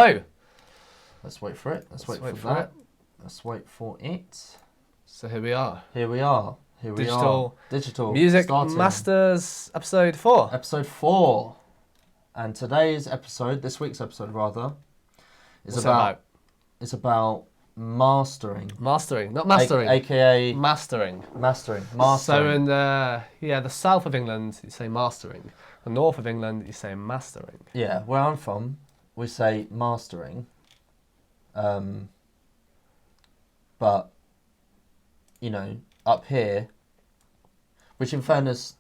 Oh, let's wait for it. Let's wait for for that. it. Let's wait for it. So here we are. Here we are. Here we are. Digital Music starting. Masters episode 4. Episode 4. And today's episode, this week's episode rather, is What's it's about mastering. Mastering, not mastering. AKA mastering. Mastering. So in the south of England, you say mastering. The north of England, you say mastering. Yeah, where I'm from, we say mastering. But, you know, up here, which in fairness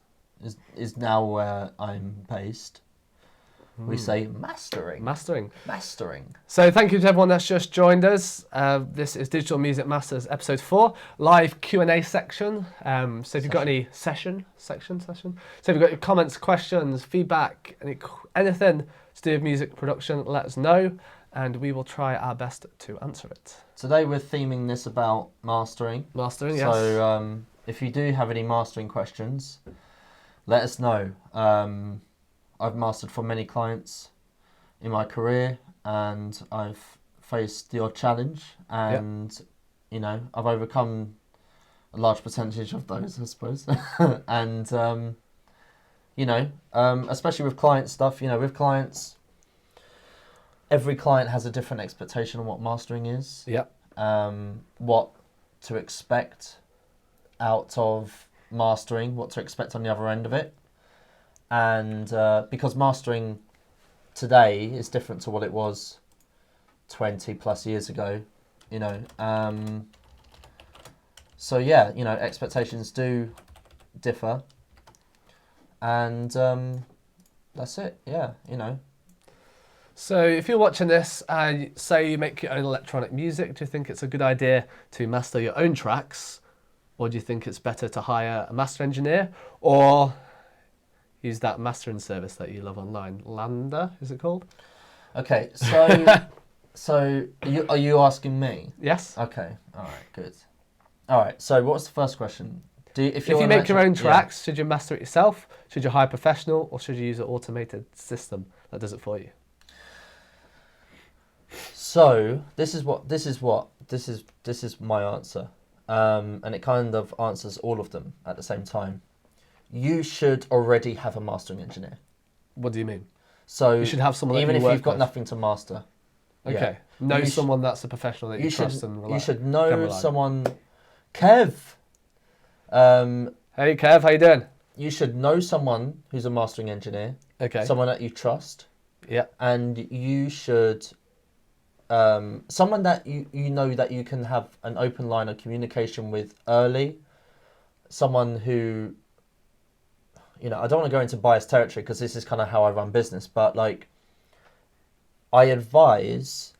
is now where I'm based, we say mastering. Mastering. Mastering. So thank you to everyone that's just joined us. This is Digital Music Masters episode 4, live Q&A section. So if you've got any session. So if you've got your comments, questions, feedback, anything to do with music production, let us know, and we will try our best to answer it. Today we're theming this about mastering. Mastering, yes. So if you do have any mastering questions, let us know. I've mastered for many clients in my career, and I've faced the odd challenge, and you know, I've overcome a large percentage of those, I suppose. And you know, especially with client stuff, you know, with clients, every client has a different expectation on what mastering is. Yep. What to expect out of mastering, what to expect on the other end of it. And because mastering today is different to what it was 20 plus years ago, you know. So yeah, you know, expectations do differ. And that's it, yeah, you know. So if you're watching this and say you make your own electronic music, do you think it's a good idea to master your own tracks? Or do you think it's better to hire a master engineer? Or use that mastering service that you love online? Lander, is it called? Okay, so are you asking me? Yes. Okay, all right, good. All right, so what's the first question? If you make your own tracks, should you master it yourself? Should you hire a professional, or should you use an automated system that does it for you? So this is my answer, and it kind of answers all of them at the same time. You should already have a mastering engineer. What do you mean? So you should have someone even that you if work you've got with. Nothing to master. Okay, yeah. Someone that's a professional that you trust and rely. You should know someone. Kev. Hey Kev, how you doing? You should know someone who's a mastering engineer. Okay. Someone that you trust. Yeah. And you should. Someone that you know that you can have an open line of communication with early. Someone who, you know, I don't want to go into biased territory because this is kind of how I run business, but like, I advise,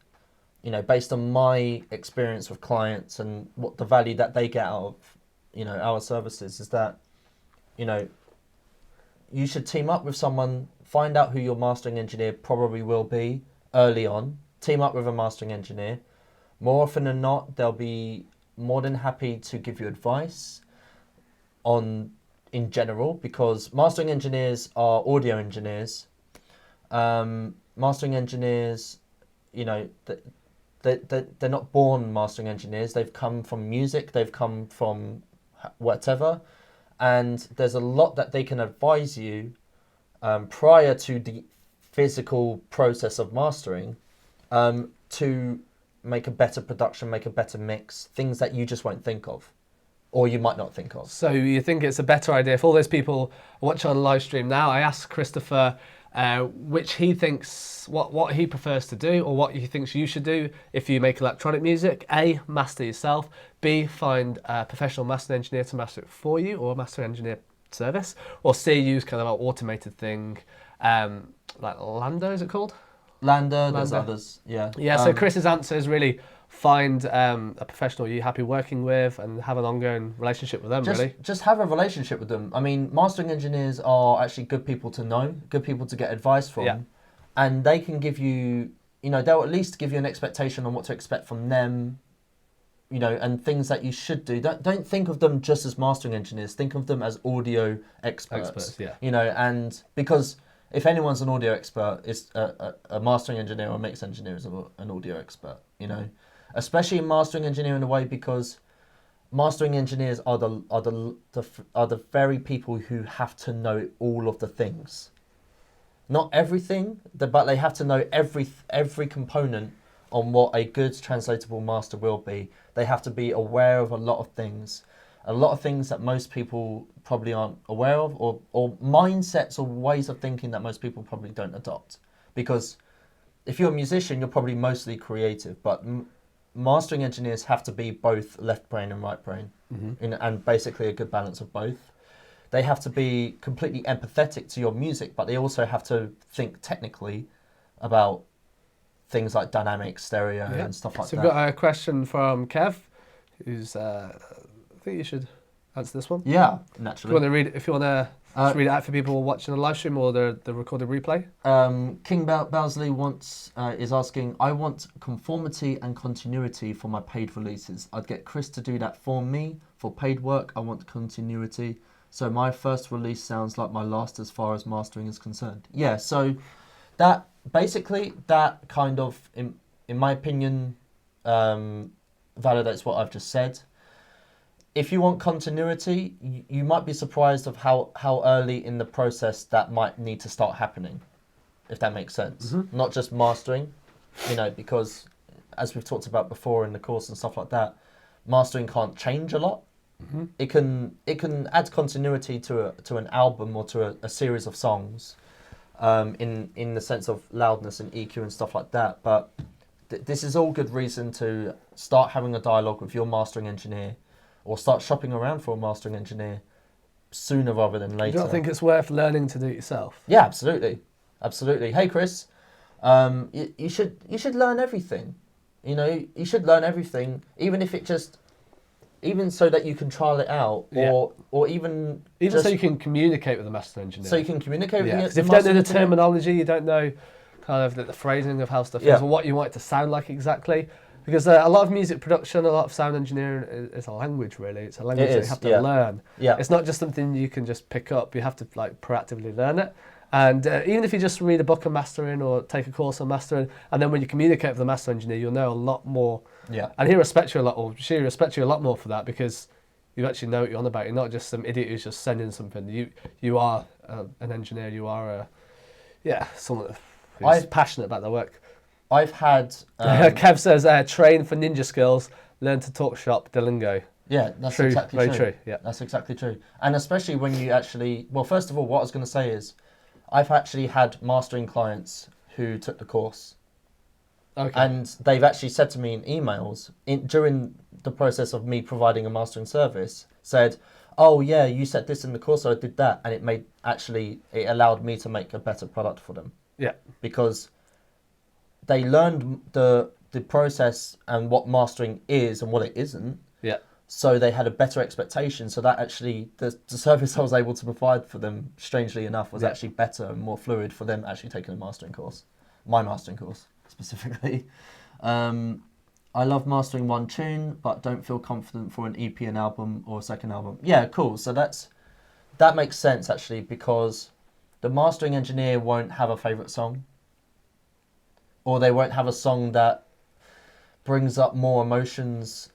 you know, based on my experience with clients and what the value that they get out of, you know, our services, is that, you know, you should team up with someone, find out who your mastering engineer probably will be early on, team up with a mastering engineer. More often than not, they'll be more than happy to give you advice in general, because mastering engineers are audio engineers. Mastering engineers, you know, they're not born mastering engineers. They've come from music, they've come from whatever, and there's a lot that they can advise you prior to the physical process of mastering, to make a better production, make a better mix, things that you just won't think of, or you might not think of. So you think it's a better idea for all those people watching on the live stream now? I asked Christopher which he thinks, what he prefers to do, or what he thinks you should do if you make electronic music. A, master yourself. B, find a professional master engineer to master it for you, or a master engineer service. Or C, use kind of an automated thing, like Lander, is it called? Lander, there's others, yeah. Yeah, so Chris's answer is really find a professional you're happy working with and have an ongoing relationship with them, really. Just have a relationship with them. I mean, mastering engineers are actually good people to know, good people to get advice from. Yeah. And they can give you, you know, they'll at least give you an expectation on what to expect from them, you know, and things that you should do. Don't think of them just as mastering engineers. Think of them as audio experts. Yeah. You know, and because if anyone's an audio expert, it's a mastering engineer or a mix engineer is an audio expert. You know, especially in mastering engineer in a way, because mastering engineers are the very people who have to know all of the things. Not everything, but they have to know every component on what a good translatable master will be. They have to be aware of a lot of things that most people probably aren't aware of, or mindsets or ways of thinking that most people probably don't adopt. Because if you're a musician, you're probably mostly creative, but mastering engineers have to be both left brain and right brain, and basically a good balance of both. They have to be completely empathetic to your music, but they also have to think technically about things like dynamics, stereo, and stuff like that. So we've got a question from Kev, who's, I think you should answer this one. Yeah, naturally. If you want to read it out for people watching the live stream or the recorded replay. King Bowsley is asking, I want conformity and continuity for my paid releases. I'd get Chris to do that for me. For paid work, I want continuity. So my first release sounds like my last as far as mastering is concerned. Yeah, so that kind of, in my opinion, validates what I've just said. If you want continuity, you might be surprised of how early in the process that might need to start happening, if that makes sense. Not just mastering, because as we've talked about before in the course and stuff like that, mastering can't change a lot. It can add continuity to an album or to a series of songs, in the sense of loudness and EQ and stuff like that. But this is all good reason to start having a dialogue with your mastering engineer, or start shopping around for a mastering engineer sooner rather than later. You don't think it's worth learning to do it yourself? Yeah, absolutely. Hey, Chris, you should learn everything. You should learn everything, even so that you can trial it out, or even so you can communicate with the master engineer. So you can communicate with the because if you don't know the terminology, you don't know kind of the phrasing of how stuff is, or what you want it to sound like exactly. Because a lot of music production, a lot of sound engineering is a language, really. It's a language that you have to learn. Yeah. It's not just something you can just pick up. You have to proactively learn it. And even if you just read a book on mastering or take a course on mastering, and then when you communicate with the master engineer, you'll know a lot more. Yeah. And he respects you a lot, or she respects you a lot more for that, because you actually know what you're on about. You're not just some idiot who's just sending something. You are an engineer. You are someone who's passionate about their work. I've had... Kev says, train for ninja skills, learn to talk shop, the lingo. Yeah, that's true, exactly very true. True. Yeah, that's exactly true. And especially when you actually... Well, first of all, what I was going to say is, I've actually had mastering clients who took the course. Okay. And they've actually said to me in emails, during the process of me providing a mastering service, said, oh yeah, you said this in the course, so I did that. And it allowed me to make a better product for them. Yeah. Because they learned the process and what mastering is and what it isn't. Yeah. So they had a better expectation. So that actually, the service I was able to provide for them, strangely enough, was actually better and more fluid for them actually taking a mastering course. My mastering course, specifically. I love mastering one tune, but don't feel confident for an EP, an album, or a second album. Yeah, cool. So that makes sense, actually, because the mastering engineer won't have a favourite song. Or they won't have a song that brings up more emotions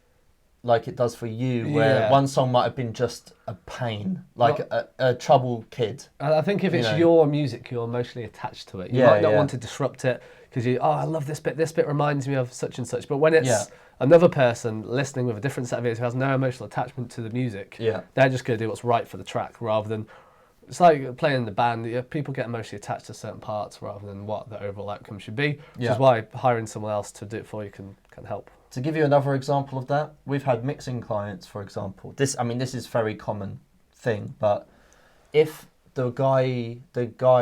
like it does for you, where one song might have been just a pain, like a troubled kid. I think if it's your music, you're emotionally attached to it. You might not want to disrupt it because I love this bit reminds me of such and such. But when it's another person listening with a different set of ears who has no emotional attachment to the music, they're just going to do what's right for the track rather than... It's like playing in the band. People get emotionally attached to certain parts rather than what the overall outcome should be, which is why hiring someone else to do it for you can help. To give you another example of that, we've had mixing clients, for example. This is a very common thing, but if the guy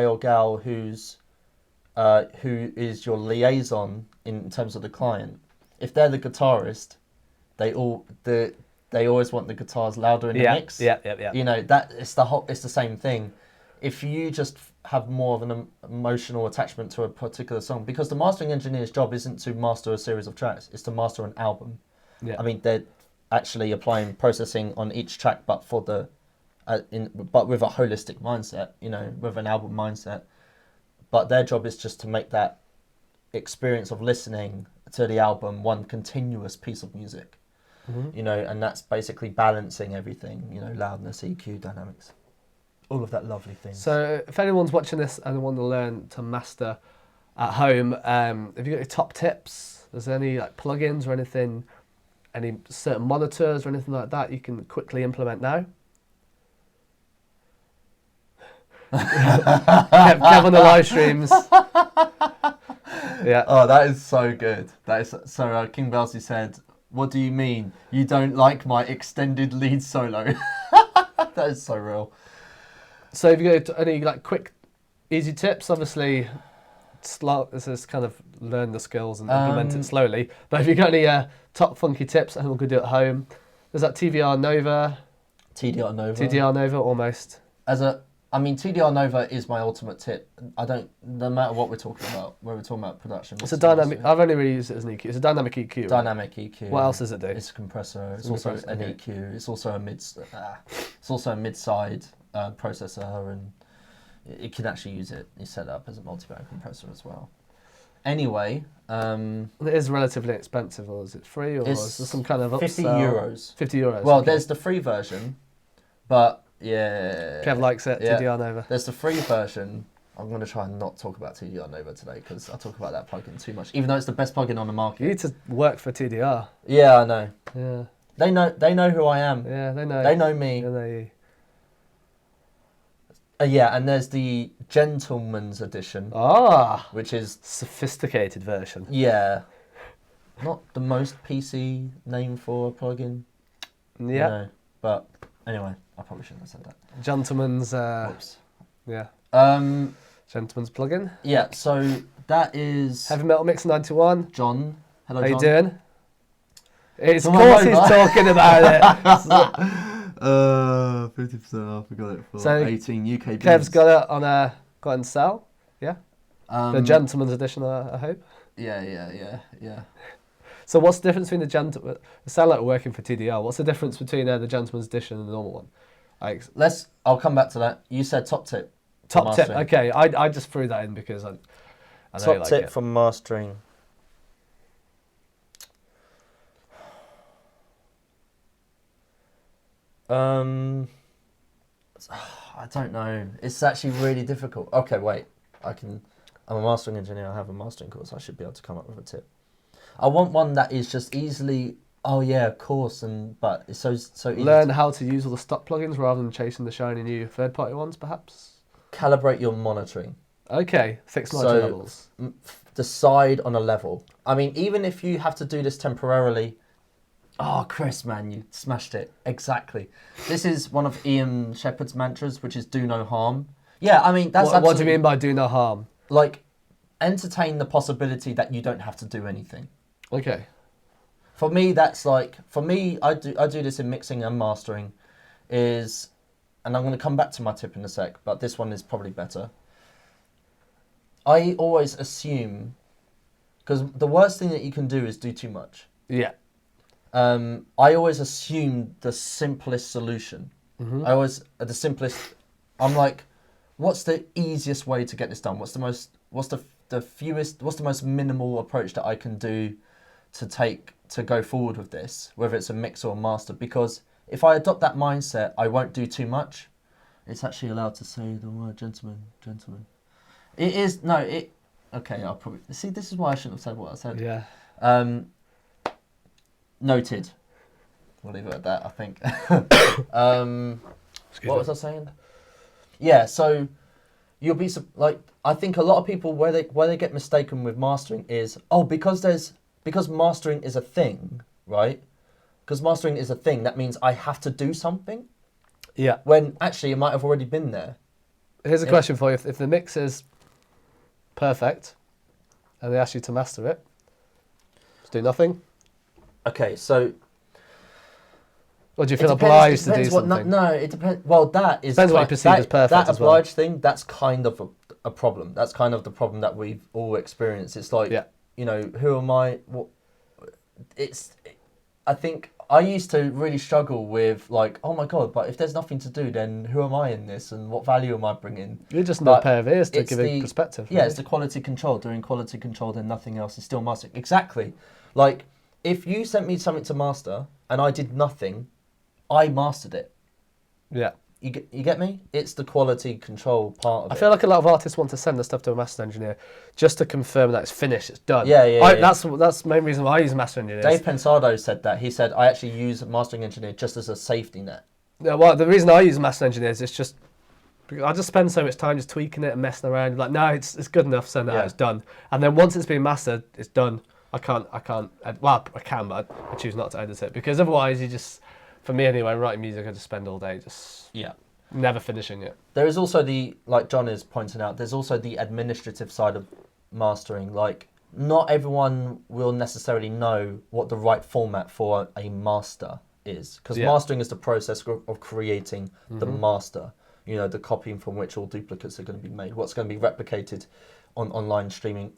or gal who is your liaison in terms of the client, if they're the guitarist, they always want the guitars louder in the mix. Yeah. It's the same thing. If you just have more of an emotional attachment to a particular song, because the mastering engineer's job isn't to master a series of tracks, it's to master an album. Yeah. I mean, they're actually applying processing on each track, but with a holistic mindset, with an album mindset. but their job is just to make that experience of listening to the album one continuous piece of music. You know, and that's basically balancing everything, you know, loudness, EQ, dynamics, all of that lovely things. So if anyone's watching this and they want to learn to master at home, have you got any top tips? Is there any like plugins or anything, any certain monitors or anything like that you can quickly implement now? Kev on the live streams. Yeah. Oh, that is so good. That is so. King Belzy said, "What do you mean? You don't like my extended lead solo?" That is so real. So have you got any like quick, easy tips? Obviously, this is kind of learn the skills and implement it slowly. But have you got any top funky tips anyone could do at home? There's that TDR Nova. TDR Nova. TDR Nova, almost. TDR Nova is my ultimate tip. No matter what we're talking about, whether we're talking about production. It's a dynamic. I've only really used it as an EQ. It's a dynamic EQ. Right? Dynamic EQ. What else does it do? It's a compressor. It's also an EQ. It's also a mid-side processor, and it can actually use it. It's set up as a multi-band compressor as well. Anyway, it is relatively expensive, or is it free, or is there some kind of upsell? 50 euros. 50 euros. Well, there's the free version, but yeah. Kev likes it. Yeah. TDR Nova. There's the free version. I'm going to try and not talk about TDR Nova today because I talk about that plugin too much, even though it's the best plugin on the market. You need to work for TDR. Yeah, I know. Yeah. They know who I am. Yeah, they know. They know me. They know you. Yeah, and there's the Gentleman's Edition. Which is sophisticated version. Yeah. Not the most PC name for a plugin. Yeah. No, but anyway, I probably shouldn't have said that. Gentleman's. Whoops. Yeah. Gentleman's plugin. Yeah. So that is Heavy Metal Mix 91. John. Hello, How John. you doing? Of course he's talking about it. 50% off. We got it for 18 UK. Kev's got it on sale. Yeah. The Gentleman's Edition, I hope. Yeah. So what's the difference between the sound like we're working for TDR? What's the difference between the Gentleman's Edition and the normal one? I'll come back to that. You said top tip. Top tip. Okay, I just threw that in because I know top you like tip it. from mastering. I don't know. It's actually really difficult. Okay, wait. I'm a mastering engineer. I have a mastering course. I should be able to come up with a tip. I want one that is just easily. Oh yeah, of course. But it's so easy. Learn how to use all the stock plugins rather than chasing the shiny new third-party ones, perhaps. Calibrate your monitoring. Okay, fixed margin levels. Decide on a level. I mean, even if you have to do this temporarily. Oh, Chris, man, you smashed it. Exactly. This is one of Ian Shepherd's mantras, which is do no harm. Yeah, I mean, that's What do you mean by do no harm? Like, entertain the possibility that you don't have to do anything. Okay. For me, that's like, I do this in mixing and mastering, and I'm going to come back to my tip in a sec, but this one is probably better. I always assume, because the worst thing that you can do is do too much. Yeah. I always assume the simplest solution. Mm-hmm. I'm like, what's the easiest way to get this done? What's the most minimal approach that I can do to go forward with this, whether it's a mix or a master? Because if I adopt that mindset, I won't do too much. It's actually allowed to say the word gentleman. It is, okay, I'll probably, see, this is why I shouldn't have said what I said. Yeah. Noted. We'll leave it at that, I think. What was I saying? Yeah, so you'll be I think a lot of people where they get mistaken with mastering is because mastering is a thing, right? Because mastering is a thing, that means I have to do something. Yeah. When actually it might have already been there. Here's a question for you: if the mix is perfect, and they ask you to master it, just do nothing. Okay, so. Or do you feel obliged to do something? No, it depends. Well, depends what you perceive as perfect. That as well. obliged thing, that's kind of a problem. That's kind of the problem that we've all experienced. It's like, who am I? I think I used to really struggle with like, oh my god, but if there's nothing to do, then who am I in this, and what value am I bringing? You're just another pair of ears to it's give a perspective. Yeah, Really. it's the quality control. Doing quality control, then nothing else is still mastering. Exactly. Like if you sent me something to master and I did nothing, I mastered it. Yeah. You get me? It's the quality control part of it. I feel like a lot of artists want to send the stuff to a master engineer just to confirm that it's finished, it's done. Yeah. That's the main reason why I use master engineers. Dave Pensado said that. He said, I actually use a mastering engineer just as a safety net. Yeah, well, the reason I use master engineers is just because I just spend so much time just tweaking it and messing around. Like, no, it's good enough. Send it out. It's done. And then once it's been mastered, it's done. I can't. Well, I can, but I choose not to edit it because otherwise, you just, for me anyway, writing music, I just spend all day just never finishing it. There is also like John is pointing out, there's also the administrative side of mastering. Like, not everyone will necessarily know what the right format for a master is, because mastering is the process of creating the master. You know, the copying from which all duplicates are going to be made. What's going to be replicated on online streaming,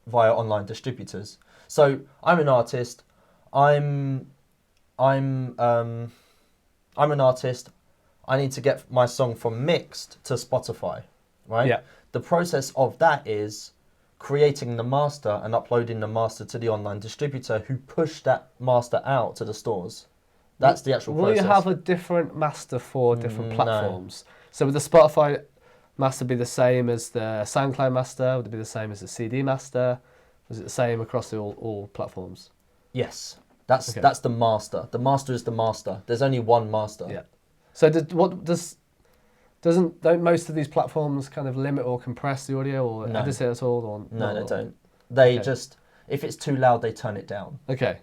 via online distributors. So I'm an artist. I'm an artist. I need to get my song from mixed to Spotify, right? Yeah. The process of that is creating the master and uploading the master to the online distributor who push that master out to the stores. That's the actual process. Will you have a different master for different platforms? No. So would the Spotify master be the same as the SoundCloud master? Would it be the same as the CD master? Was it the same across all platforms? Yes. That's the master. The master is the master. There's only one master. Yeah. So don't most of these platforms kind of limit or compress the audio or edit it at all? Or no, they don't. They just, if it's too loud, they turn it down. Okay.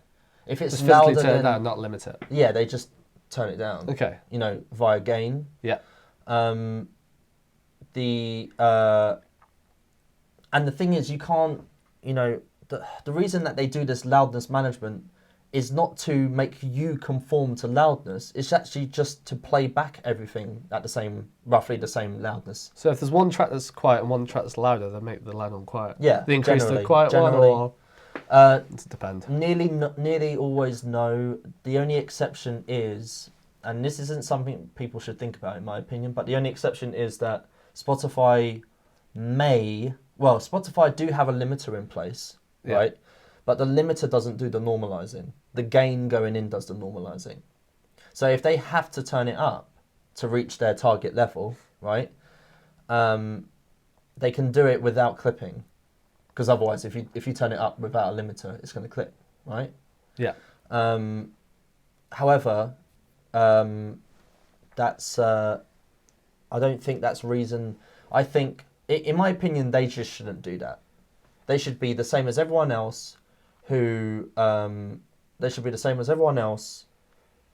If it's just louder physically turn than, it down, not limit it. Yeah, they just turn it down. Okay. You know, via gain. Yeah. And the thing is, you can't, you know, the reason that they do this loudness management is not to make you conform to loudness. It's actually just to play back everything at roughly the same loudness. So if there's one track that's quiet and one track that's louder, they make the loud one quiet. Yeah, they increase the quiet one, or it depends. Nearly always no. The only exception is, and this isn't something people should think about in my opinion, but the only exception is that Spotify do have a limiter in place, right? But the limiter doesn't do the normalizing. The gain going in does the normalizing. So if they have to turn it up to reach their target level, right, they can do it without clipping. Because otherwise, if you turn it up without a limiter, it's going to clip, right? Yeah. However, that's I don't think that's reason. I think, in my opinion, they just shouldn't do that. They should be the same as everyone else. They should be the same as everyone else,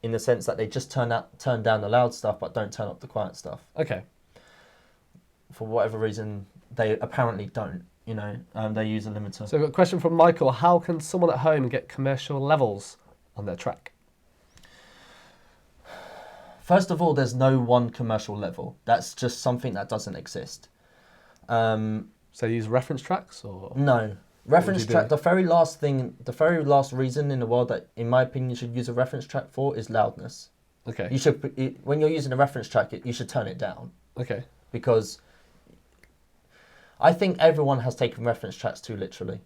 in the sense that they just turn down the loud stuff, but don't turn up the quiet stuff. Okay. For whatever reason, they apparently don't. You know, they use a limiter. So I've got a question from Michael. How can someone at home get commercial levels on their track? First of all, there's no one commercial level. That's just something that doesn't exist. So you use reference tracks, or no reference track? The very last reason in the world that, in my opinion, you should use a reference track for is loudness. Okay. You should, when you're using a reference track, you should turn it down. Okay. Because I think everyone has taken reference tracks too literally.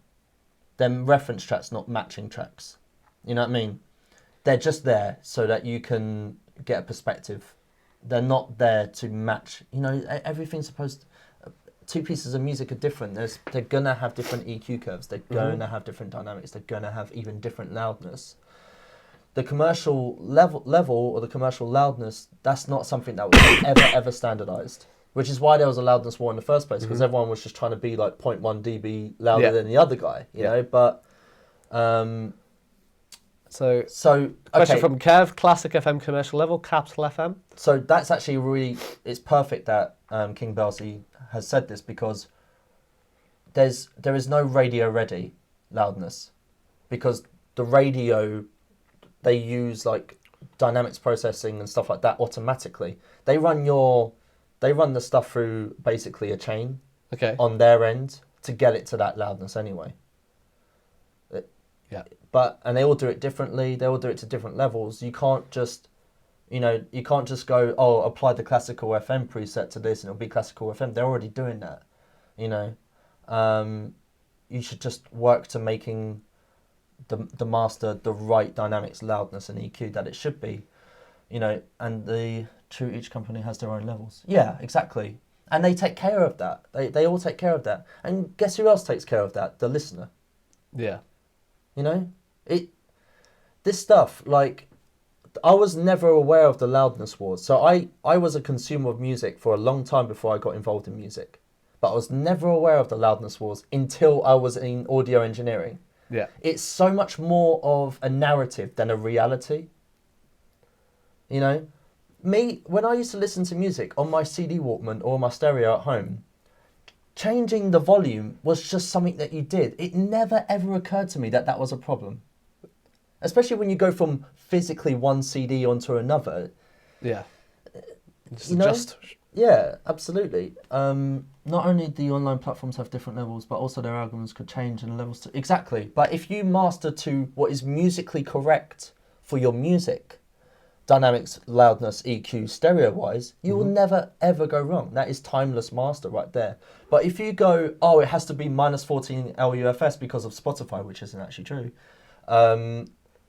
They're reference tracks, not matching tracks. You know what I mean? They're just there so that you can get a perspective. They're not there to match. You know, everything's supposed to, two pieces of music are different. They're going to have different EQ curves. They're going to have different dynamics. They're going to have even different loudness. The commercial level or the commercial loudness, that's not something that was ever standardized. Which is why there was a loudness war in the first place, because everyone was just trying to be like 0.1 dB louder than the other guy, you know. But so question from Kev: classic FM commercial level, capital FM. So that's actually it's perfect that King Belsey has said this, because there is no radio ready loudness, because the radio, they use like dynamics processing and stuff like that automatically. They run the stuff through basically a chain on their end to get it to that loudness anyway. Yeah. And they all do it differently. They all do it to different levels. You can't just, you can't just go, oh, apply the classical FM preset to this and it'll be classical FM. They're already doing that, You should just work to making the master the right dynamics, loudness, and EQ that it should be, and each company has their own levels. Yeah, exactly. And they take care of that. They all take care of that. And guess who else takes care of that? The listener. Yeah. This stuff, like, I was never aware of the Loudness Wars. So I was a consumer of music for a long time before I got involved in music. But I was never aware of the Loudness Wars until I was in audio engineering. Yeah. It's so much more of a narrative than a reality. Me, when I used to listen to music on my CD Walkman or my stereo at home, changing the volume was just something that you did. It never ever occurred to me that that was a problem. Especially when you go from physically one CD onto another. Yeah. Just Yeah, absolutely. Not only do the online platforms have different levels, but also their algorithms could change and levels to... Exactly. But if you master to what is musically correct for your music, dynamics, loudness, EQ, stereo-wise, you will never, ever go wrong. That is timeless master right there. But if you go, oh, it has to be minus 14 LUFS because of Spotify, which isn't actually true,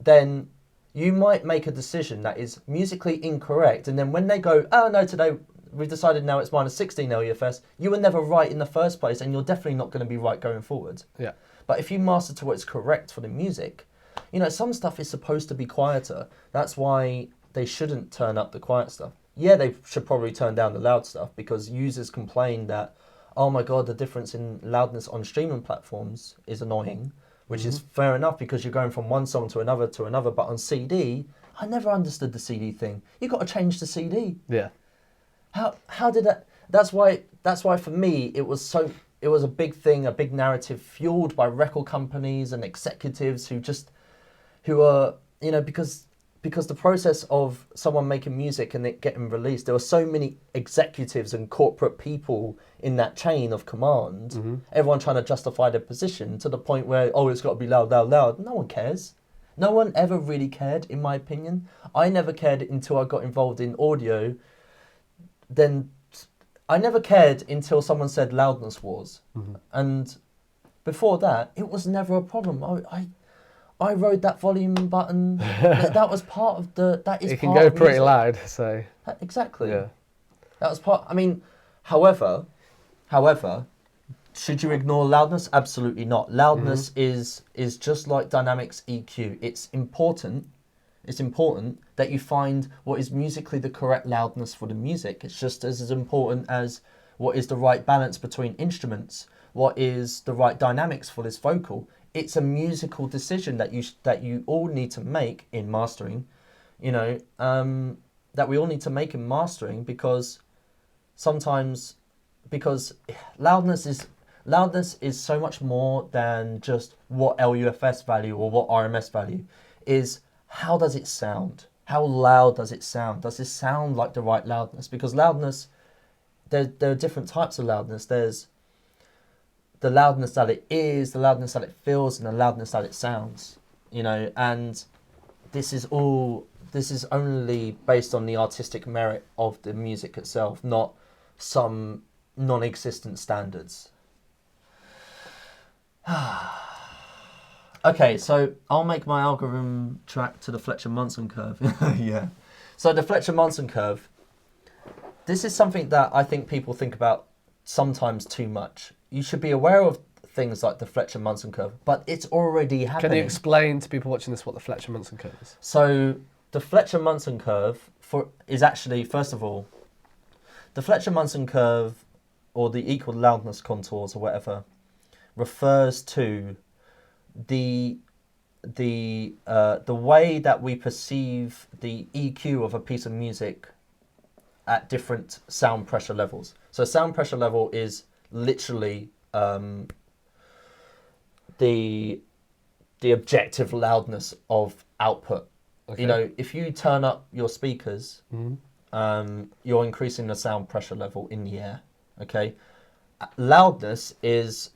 then you might make a decision that is musically incorrect. And then when they go, oh, no, today we've decided now it's minus 16 LUFS, you were never right in the first place, and you're definitely not going to be right going forward. Yeah. But if you master to what's correct for the music, some stuff is supposed to be quieter. That's why they shouldn't turn up the quiet stuff. Yeah, they should probably turn down the loud stuff, because users complain that, oh my God, the difference in loudness on streaming platforms is annoying, which is fair enough because you're going from one song to another. But on CD, I never understood the CD thing. You got to change the CD. Yeah. How did that? That's why for me it was a big thing, a big narrative fueled by record companies and executives who are because the process of someone making music and it getting released, there were so many executives and corporate people in that chain of command, everyone trying to justify their position to the point where, oh, it's got to be loud, loud, loud. No one cares. No one ever really cared, in my opinion. I never cared until I got involved in audio. Then I never cared until someone said Loudness Wars. And before that, it was never a problem. I rode that volume button. That was part of the... That is it can part go of pretty music. loud, so... Exactly. Yeah. That was part... I mean, however, should you ignore loudness? Absolutely not. Loudness is just like dynamics EQ. It's important that you find what is musically the correct loudness for the music. It's just as important as what is the right balance between instruments, what is the right dynamics for this vocal. It's a musical decision that you all need to make in mastering, that we all need to make in mastering, because loudness is so much more than just what LUFS value or what RMS value is. How does it sound? How loud does it sound? Does it sound like the right loudness? Because loudness, there are different types of loudness. There's the loudness that it is, the loudness that it feels, and the loudness that it sounds, and this is only based on the artistic merit of the music itself, not some non-existent standards. Okay, so I'll make my algorithm track to the Fletcher-Munson curve. Yeah. So the Fletcher-Munson curve, this is something that I think people think about sometimes too much. You should be aware of things like the Fletcher-Munson curve, but it's already happening. Can you explain to people watching this what the Fletcher-Munson curve is? So the Fletcher-Munson curve is actually, first of all, the Fletcher-Munson curve, or the equal loudness contours or whatever, refers to the way that we perceive the EQ of a piece of music at different sound pressure levels. So sound pressure level is literally the objective loudness of output. Okay. If you turn up your speakers, you're increasing the sound pressure level in the air. Okay, loudness is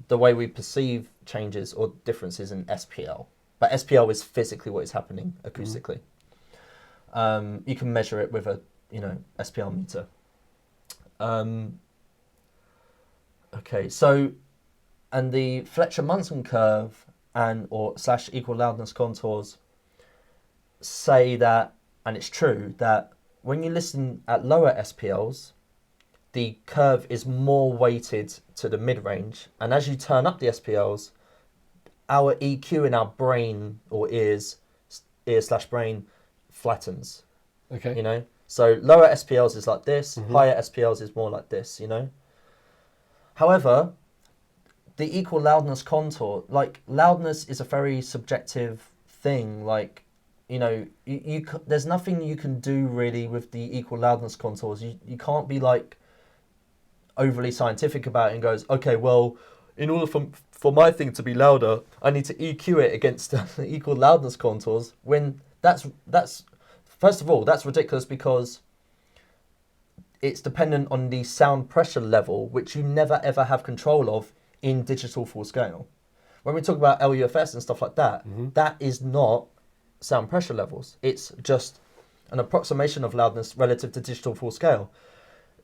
the way we perceive changes or differences in SPL. But SPL is physically what is happening acoustically. You can measure it with a SPL meter. Okay, so and the Fletcher-Munson curve or / equal loudness contours say that, and it's true, that when you listen at lower SPLs, the curve is more weighted to the mid-range, and as you turn up the SPLs, our EQ in our brain or ear/brain flattens. Okay. So lower SPLs is like this, higher SPLs is more like this. However, the equal loudness contour, like loudness is a very subjective thing. Like, there's nothing you can do really with the equal loudness contours. You can't be like overly scientific about it and goes, okay, well, in order for my thing to be louder, I need to EQ it against the equal loudness contours. When that's first of all, that's ridiculous because it's dependent on the sound pressure level, which you never ever have control of in digital full scale. When we talk about LUFS and stuff like that, that is not sound pressure levels. It's just an approximation of loudness relative to digital full scale.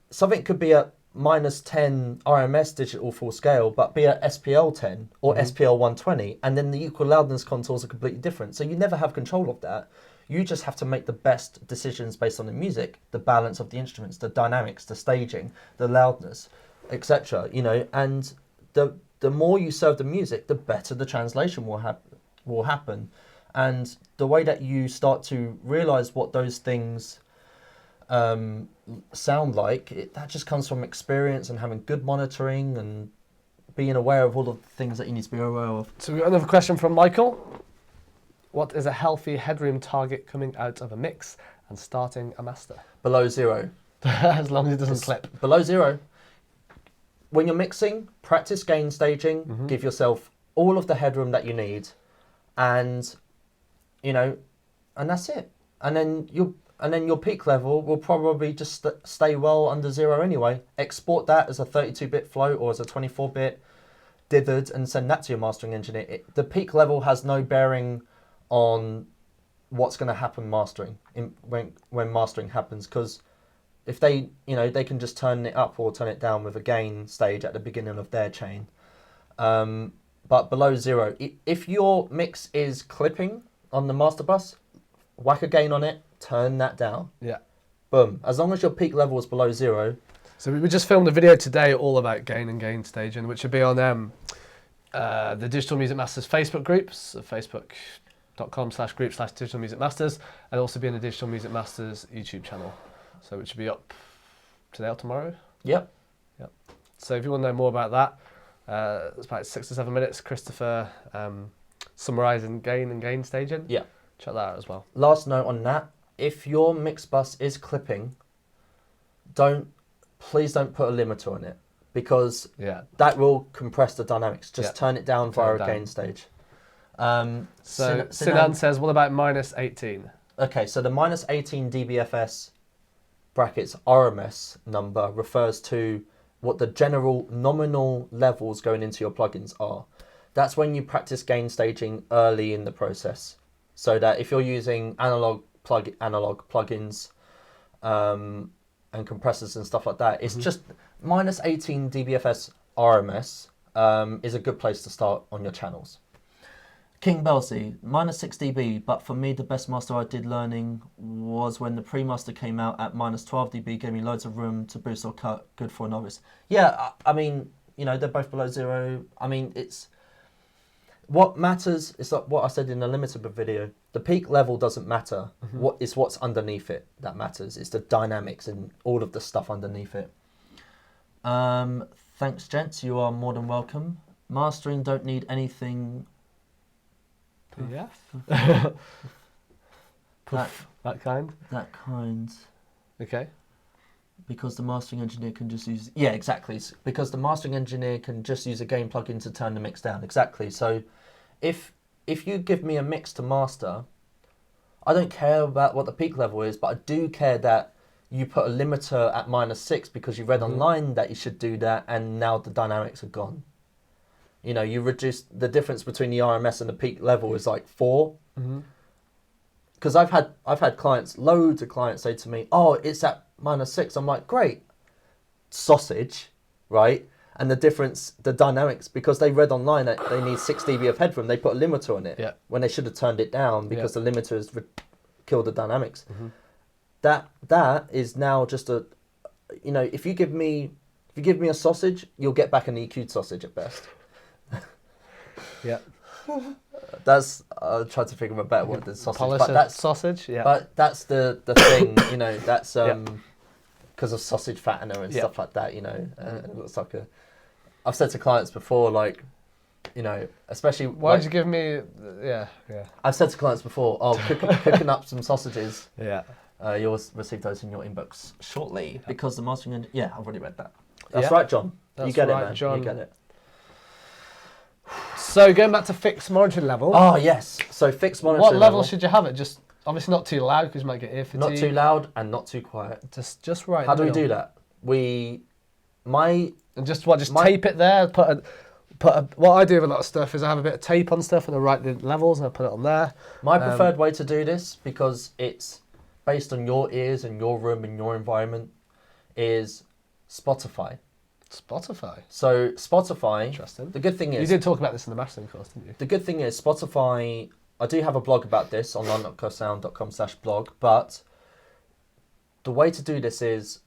Something could be at -10 RMS digital full scale, but be at SPL 10 or SPL 120, and then the equal loudness contours are completely different. So you never have control of that. You just have to make the best decisions based on the music, the balance of the instruments, the dynamics, the staging, the loudness, etc. And the more you serve the music, the better the translation will happen. And the way that you start to realize what those things sound like, that just comes from experience and having good monitoring and being aware of all of the things that you need to be aware of. So we got another question from Michael. What is a healthy headroom target coming out of a mix and starting a master? Below 0. As long as it doesn't clip. Below 0. When you're mixing, practice gain staging, give yourself all of the headroom that you need, and that's it. And then your peak level will probably just stay well under 0 anyway. Export that as a 32-bit float or as a 24-bit dithered and send that to your mastering engineer. The peak level has no bearing on what's going to happen mastering when mastering happens, because if they can just turn it up or turn it down with a gain stage at the beginning of their chain. But below 0, if your mix is clipping on the master bus, whack a gain on it, turn that down. Yeah. Boom. As long as your peak level is below 0. So we just filmed a video today all about gain and gain staging, which will be on the Digital Music Masters Facebook groups, facebook.com/group/Digital Music Masters, and also be in the Digital Music Masters YouTube channel. So which will be up today or tomorrow. Yep. So if you want to know more about that, it's about 6 to 7 minutes. Christopher summarising gain and gain staging. Yeah. Check that out as well. Last note on that: if your mix bus is clipping, please don't put a limiter on it, because that will compress the dynamics. Just turn it down via a gain stage. So Sinan says, what about -18? Okay, so the -18 dBFS brackets RMS number refers to what the general nominal levels going into your plugins are. That's when you practice gain staging early in the process, so that if you're using analog plugins and compressors and stuff like that, it's just -18 dBFS RMS is a good place to start on your channels. King Belsey, -6 dB, but for me the best master I did learning was when the pre-master came out at -12 dB, gave me loads of room to boost or cut, good for a novice. Yeah, I mean, they're both below 0. I mean, it's what matters is like what I said in the limiter video. The peak level doesn't matter. What's underneath it that matters. It's the dynamics and all of the stuff underneath it. Thanks, gents. You are more than welcome. Mastering don't need anything. Yeah. That kind. Okay. Because the mastering engineer can just use... Yeah, exactly. Because the mastering engineer can just use a gain plugin to turn the mix down. Exactly. So if you give me a mix to master, I don't care about what the peak level is, but I do care that you put a limiter at -6 because you read online that you should do that, and now the dynamics are gone. You know, you reduce the difference between the RMS and the peak level is like 4. Because I've had clients, loads of clients say to me, oh, it's at -6. I'm like, great, sausage, right? And the difference, the dynamics, because they read online that they need 6 dB of headroom, they put a limiter on it when they should have turned it down because the limiter has killed the dynamics. That is now just a, you know, if you give me a sausage, you'll get back an EQ'd sausage at best. Yeah. That's I tried to figure of a better word than sausage, Polish but that's sausage. Yeah. But that's the thing, you know. That's because of sausage fattener and stuff like that, you know. It looks like a. I've said to clients before, like, you know, especially. Why did you give me? Yeah. I've said to clients before, oh, cooking up some sausages. Yeah. You'll receive those in your inbox shortly because the mastering. Yeah, I've already read that. That's right, John. That's you get right, it, man. John. You get it. So going back to fixed monitoring level. Oh yes. So fixed monitoring. What level should you have it? Just obviously not too loud because you might get ear fatigue. Not too loud and not too quiet. Just right. How do we do that? Just tape it there. What I do with a lot of stuff is I have a bit of tape on stuff and I write the levels and I put it on there. My preferred way to do this, because it's based on your ears and your room and your environment, is Spotify. So Spotify. Interesting. The good thing is you did talk about this in the mastering course, didn't you? The good thing is Spotify. I do have a blog about this on loudnesssound.com/blog, but the way to do this is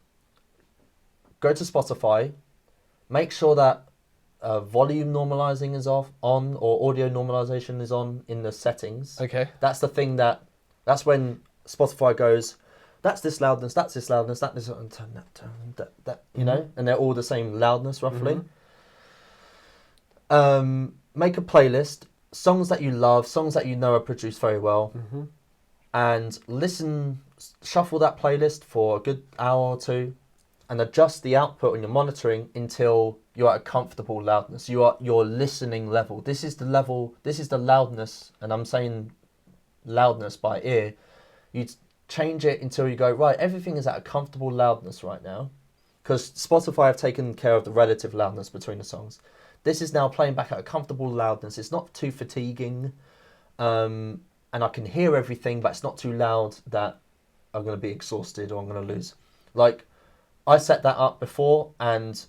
go to Spotify, make sure that volume normalizing is on, or audio normalization is on in the settings. Okay. That's the thing that's when Spotify goes, that's this loudness, that's this loudness, that turn that, you know, and they're all the same loudness roughly. Make a playlist, songs that you love, songs that you know are produced very well, and shuffle that playlist for a good hour or two, and adjust the output on your monitoring until you're at a comfortable loudness. Your listening level. This is the loudness, and I'm saying loudness by ear. You change it until you go, right, everything is at a comfortable loudness right now, because Spotify have taken care of the relative loudness between the songs. This is now playing back at a comfortable loudness. It's not too fatiguing, and I can hear everything, but it's not too loud that I'm going to be exhausted or I'm going to lose. Like, I set that up before, and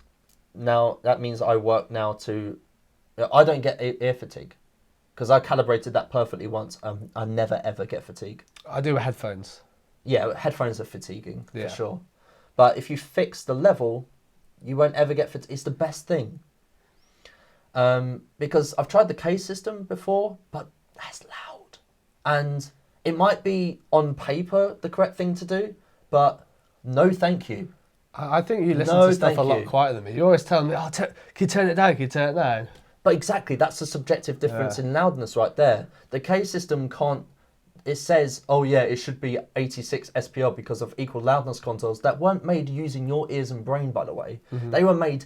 now that means I work now to... I don't get ear fatigue, because I calibrated that perfectly once. I never, ever get fatigue. I do with headphones. Yeah, headphones are fatiguing, for sure. But if you fix the level, you won't ever get fatigue. It's the best thing. Because I've tried the K system before, but that's loud. And it might be on paper the correct thing to do, but no thank you. I think you listen to stuff a lot quieter than me. You always tell me, oh, can you turn it down? Can you turn it down? But exactly, that's the subjective difference in loudness right there. The K system can't... It says, oh yeah, it should be 86 SPL because of equal loudness contours that weren't made using your ears and brain, by the way. They were made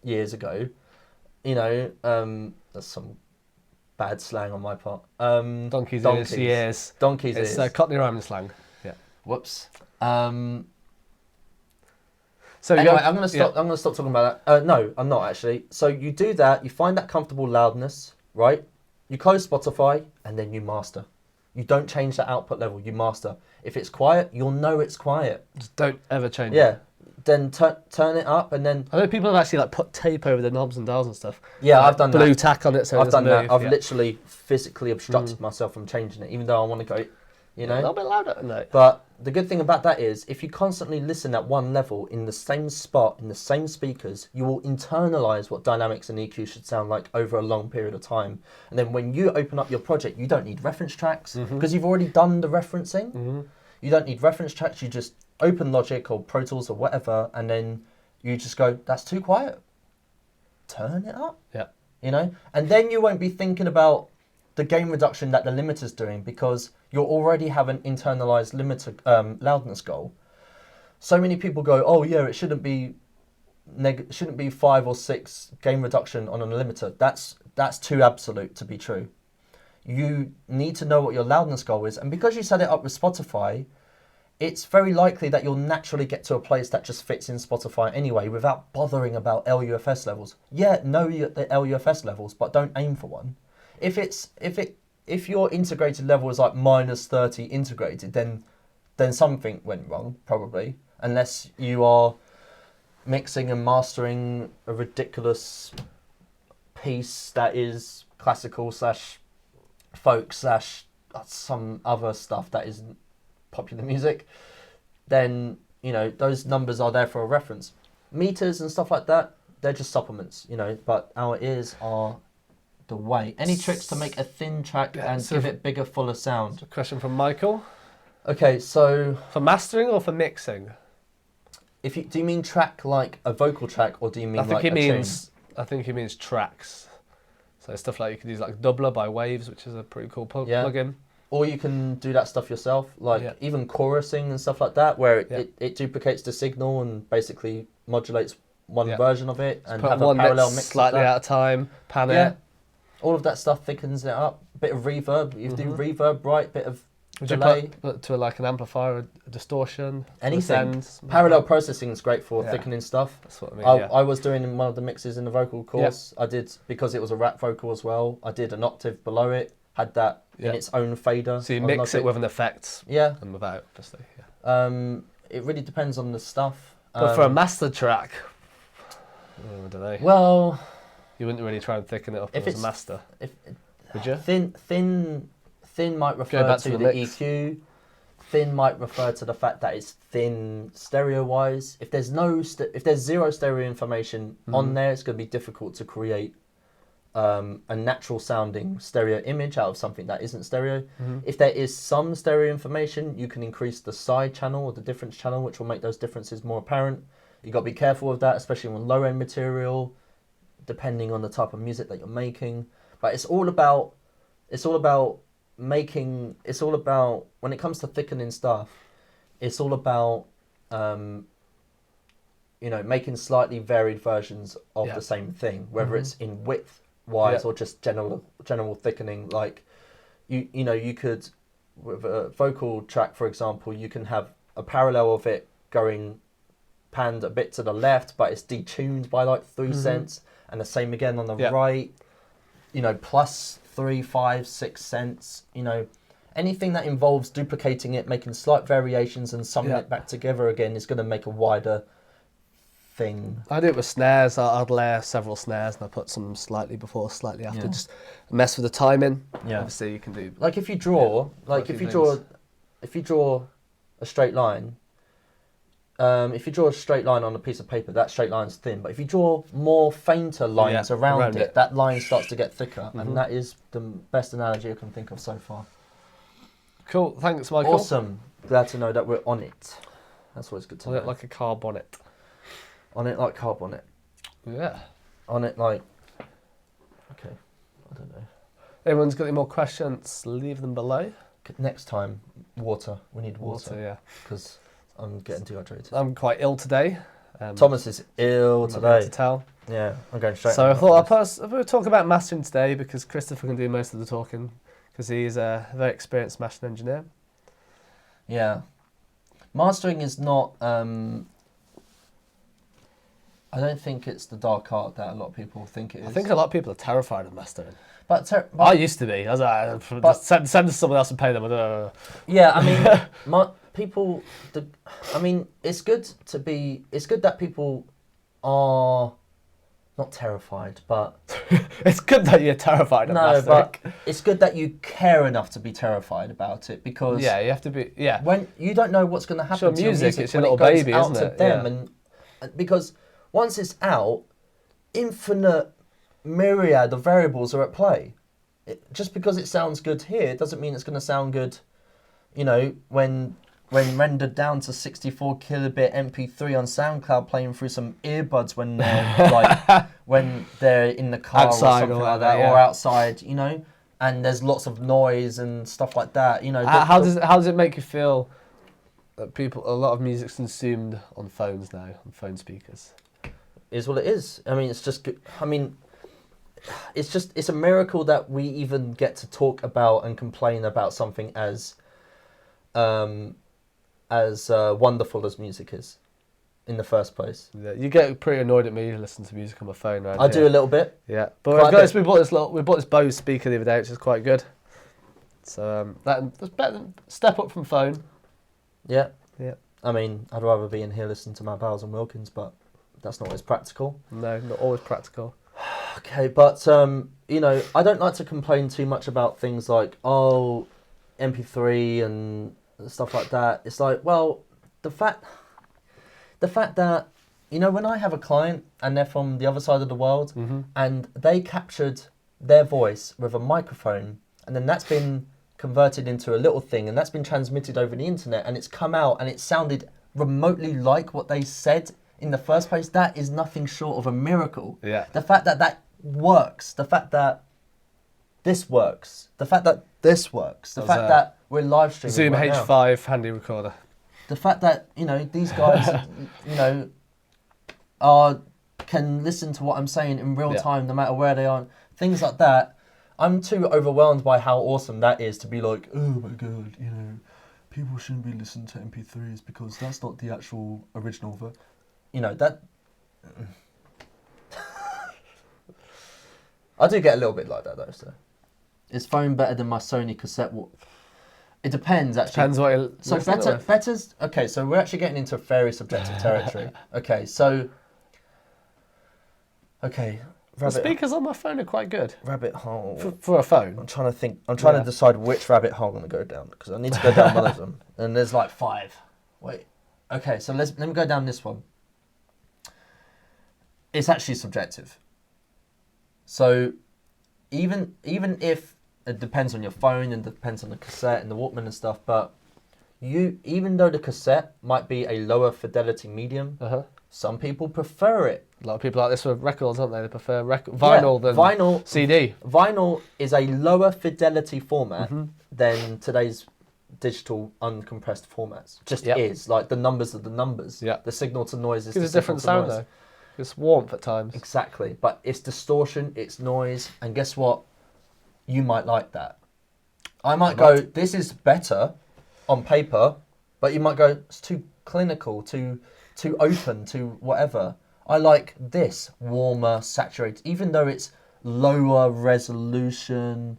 years ago. You know, that's some bad slang on my part. Donkeys. Ears. Donkeys it's ears. Cockney rhyming slang. Yeah. Whoops. So anyway, I'm gonna stop talking about that. No, I'm not actually. So you do that. You find that comfortable loudness, right? You close Spotify and then you master. You don't change the output level. You master. If it's quiet, you'll know it's quiet. Just don't ever change it. Yeah. Then turn it up and then... I know people have actually like put tape over the knobs and dials and stuff. Yeah, like I've done that. Blue tack on it so I've done that. I've yeah. literally physically obstructed myself from changing it, even though I want to go, you know. A little bit louder, no. But the good thing about that is, if you constantly listen at one level in the same spot, in the same speakers, you will internalize what dynamics and EQ should sound like over a long period of time. And then when you open up your project, you don't need reference tracks because you've already done the referencing. You don't need reference tracks. You just open Logic or Pro Tools or whatever, and then you just go, that's too quiet. Turn it up. Yeah. You know? And then you won't be thinking about the gain reduction that the limiter's doing, because you already have an internalized limiter loudness goal. So many people go, oh yeah, it shouldn't be 5 or 6 gain reduction on a limiter. That's too absolute to be true. You need to know what your loudness goal is, and because you set it up with Spotify, it's very likely that you'll naturally get to a place that just fits in Spotify anyway without bothering about LUFS levels. Yeah, know the LUFS levels, but don't aim for one. If your integrated level is like -30 integrated, then something went wrong, probably. Unless you are mixing and mastering a ridiculous piece that is classical / folk / some other stuff that isn't popular music, then, you know, those numbers are there for a reference. Meters and stuff like that, they're just supplements, you know, but our ears are the way. Any tricks to make a thin track and give it bigger, fuller sound? A question from Michael. Okay, so... For mastering or for mixing? Do you mean track like a vocal track, or do you mean I think like I think he means tracks. So stuff like you can use like Doubler by Waves, which is a pretty cool plugin. Or you can do that stuff yourself, like even chorusing and stuff like that, where it duplicates the signal and basically modulates one version of it and have a parallel mix slightly at a time, pan it. All of that stuff thickens it up. A bit of reverb. You do reverb, right? Bit of delay. Put to like an amplifier, a distortion, anything. Parallel processing is great for thickening stuff. That's what I mean. I was doing in one of the mixes in the vocal course. I did, because it was a rap vocal as well. I did an octave below it. Had that in its own fader. So you mix it with an effect. Yeah. And without, obviously. Yeah. It really depends on the stuff. But for a master track, I don't know. Well, you wouldn't really try and thicken it up as a master. Would you? Thin might refer to the EQ. Thin might refer to the fact that it's thin stereo-wise. If there's zero stereo information on there, it's going to be difficult to create a natural sounding stereo image out of something that isn't stereo. If there is some stereo information, you can increase the side channel or the difference channel, which will make those differences more apparent. You got to be careful with that, especially on low end material, depending on the type of music that you're making. But it's all about when it comes to thickening stuff, it's all about making slightly varied versions of the same thing, whether it's in width wise or just general thickening. Like you could, with a vocal track, for example, you can have a parallel of it going panned a bit to the left, but it's detuned by like 3 cents, and the same again on the right, plus 3, 5, 6 cents, anything that involves duplicating it, making slight variations and summing it back together again is going to make a wider thing. I do it with snares. I'd layer several snares and I put some slightly before, slightly after, just mess with the timing. Yeah. Obviously you can do... Like if you draw a straight line, if you draw a straight line on a piece of paper, that straight line's thin. But if you draw more fainter lines around it, that line starts to get thicker. And that is the best analogy I can think of so far. Cool. Thanks, Michael. Awesome. Glad to know that we're on it. That's always good to know. Like a car bonnet. On it like car bonnet. Yeah. On it like... Okay. I don't know. Everyone's got any more questions, leave them below. Next time, water. We need water. Water, yeah. Because I'm getting dehydrated. I'm quite ill today. Thomas is ill today. To tell. Yeah, I'm going straight. So I thought we'll talk about mastering today because Christopher can do most of the talking because he's a very experienced mastering engineer. Yeah. Mastering is not... I don't think it's the dark art that a lot of people think it is. I think a lot of people are terrified of mastering. But I used to be. I was like, send to someone else and pay them. Yeah, I mean, it's good that people are not terrified, but it's good that you're terrified of mastering. But it's good that you care enough to be terrified about it, because you have to be. Yeah, when you don't know what's going to happen to music, it's your little baby, isn't it? And because once it's out, infinite myriad of variables are at play. Just because it sounds good here doesn't mean it's going to sound good, when rendered down to 64 kilobit MP3 on SoundCloud, playing through some earbuds when they're when they're in the car outside or something like that, or outside, and there's lots of noise and stuff like that. How does it make you feel that a lot of music's consumed on phones now, on phone speakers? Is what it is. I mean, it's just. I mean, it's a miracle that we even get to talk about and complain about something as as wonderful as music is in the first place. Yeah, you get pretty annoyed at me listening to music on my phone, right? I do a little bit. Yeah, but Quite a bit. we bought this Bose speaker the other day, which is quite good. So that's better than step up from phone. Yeah. Yeah. I mean, I'd rather be in here listening to my Bowles and Wilkins, but that's not always practical. No, not always practical. Okay, but you know, I don't like to complain too much about things like MP3 and stuff like that. It's like, well, the fact that, you know, when I have a client and they're from the other side of the world and they captured their voice with a microphone, and then that's been converted into a little thing, and that's been transmitted over the internet, and it's come out and it sounded remotely like what they said in the first place, that is nothing short of a miracle. Yeah. The fact that that works, the fact that this works, the fact that this works, the fact that we're live streaming Zoom right H5 handy recorder. the fact that, you know, these guys, you know, can listen to what I'm saying in real time, no matter where they are, things like that. I'm too overwhelmed by how awesome that is to be like, oh my god, you know, people shouldn't be listening to MP3s because that's not the actual original. You know, that... I do get a little bit like that though, so. Is phone better than my Sony cassette? It depends, actually. Depends what you So better's... Okay, so we're actually getting into very subjective territory. Okay, so... Okay... The speakers on my phone are quite good. Rabbit hole. For a phone. I'm trying to think. I'm trying to decide which rabbit hole I'm going to go down, because I need to go down one of them. And there's like 5. Wait. Okay, so let me go down this one. It's actually subjective. So even if it depends on your phone and depends on the cassette and the Walkman and stuff, but even though the cassette might be a lower fidelity medium, some people prefer it. A lot of people like this with records, aren't they? They prefer vinyl than CD. Vinyl is a lower fidelity format than today's digital uncompressed formats. Just is. Like, the numbers are the numbers. Yeah. The signal to noise is It's a different sound, though. It's warmth at times. Exactly. But it's distortion, it's noise, and guess what? You might like that. I might go, this is better on paper, but you might go, it's too clinical, too open, too whatever. I like this, warmer, saturated, even though it's lower resolution,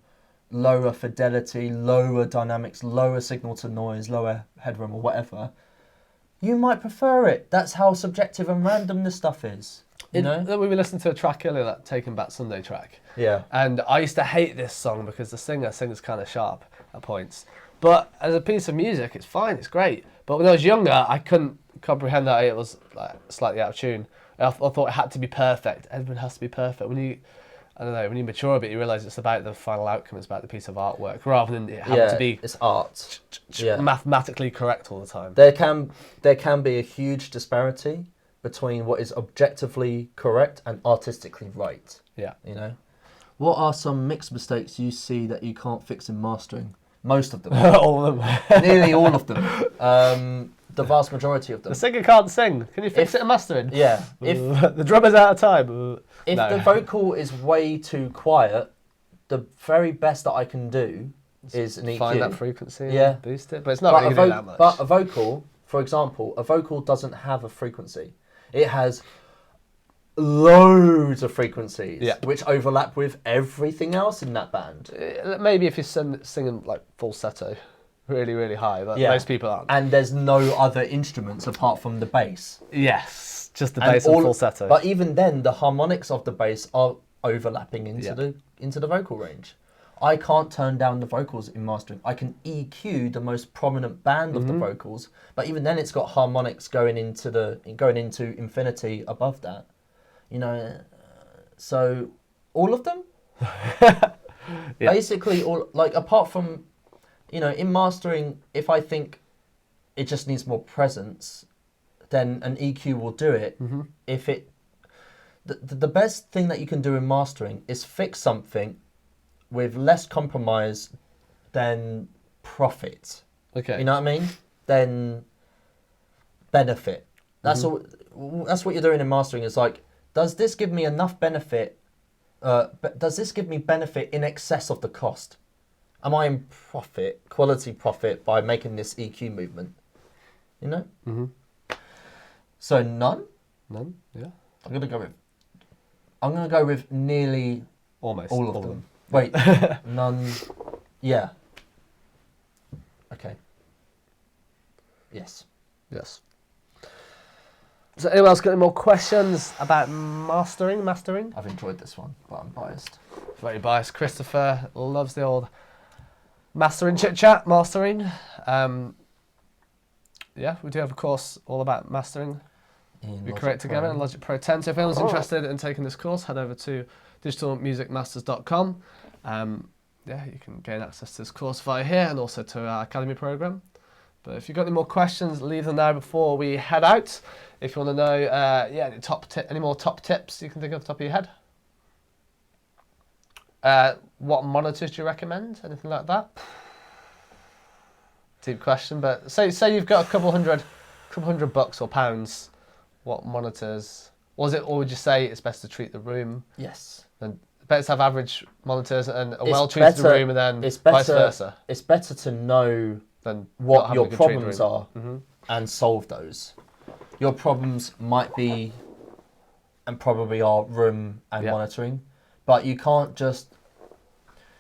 lower fidelity, lower dynamics, lower signal to noise, lower headroom or whatever. You might prefer it. That's how subjective and random this stuff is. You know? We were listening to a track earlier, that Taking Back Sunday track. Yeah. And I used to hate this song because the singer sings kind of sharp at points. But as a piece of music, it's fine, it's great. But when I was younger, I couldn't comprehend that it was like slightly out of tune. I thought it had to be perfect. Everyone has to be perfect. When you mature a bit, you realise it's about the final outcome. It's about the piece of artwork, rather than it having to be it's art. mathematically correct all the time. There can be a huge disparity between what is objectively correct and artistically right. Yeah. You know, what are some mix mistakes you see that you can't fix in mastering? Most of them. All of them. Nearly all of them. The vast majority of them. The singer can't sing. Can you fix it in mastering? Yeah. If the drummer's out of time. If the vocal is way too quiet, the very best that I can do is an EQ. Find that frequency and boost it. But it's not really that much. But a vocal, for example, a vocal doesn't have a frequency. It has loads of frequencies, which overlap with everything else in that band. Maybe if you're singing like falsetto, really, really high, but most people aren't. And there's no other instruments apart from the bass. Yes, just the bass and falsetto. But even then, the harmonics of the bass are overlapping into the vocal range. I can't turn down the vocals in mastering. I can EQ the most prominent band of the vocals, but even then, it's got harmonics going into infinity above that. You know, so all of them, basically all, like, apart from, you know, in mastering, if I think it just needs more presence, then an EQ will do it. If the best thing that you can do in mastering is fix something with less compromise than profit. Okay. You know what I mean? Then benefit. That's all. That's what you're doing in mastering. Is like, does this give me enough benefit? Does this give me benefit in excess of the cost? Am I in quality profit, by making this EQ movement? You know. Mhm. So none. None. Yeah. I'm gonna go with nearly Almost all of them. Wait, none. Yeah. Okay. Yes. Yes. So anyone else got any more questions about mastering? I've enjoyed this one, but I'm biased. Very biased. Christopher loves the old mastering chit-chat. Yeah, we do have a course all about mastering. We create together in Logic Pro 10. So if anyone's interested in taking this course, head over to digitalmusicmasters.com. Yeah, you can gain access to this course via here and also to our Academy program. But if you've got any more questions, leave them there before we head out. If you want to know, any more top tips you can think of the top of your head. What monitors do you recommend? Anything like that? Deep question, but say you've got a couple hundred bucks or pounds. What monitors? Or would you say it's best to treat the room? Yes. And better to have average monitors and a well-treated room, and then vice versa. It's better to know than what your problems are and solve those. Your problems might be, and probably are, room and monitoring, but you can't just.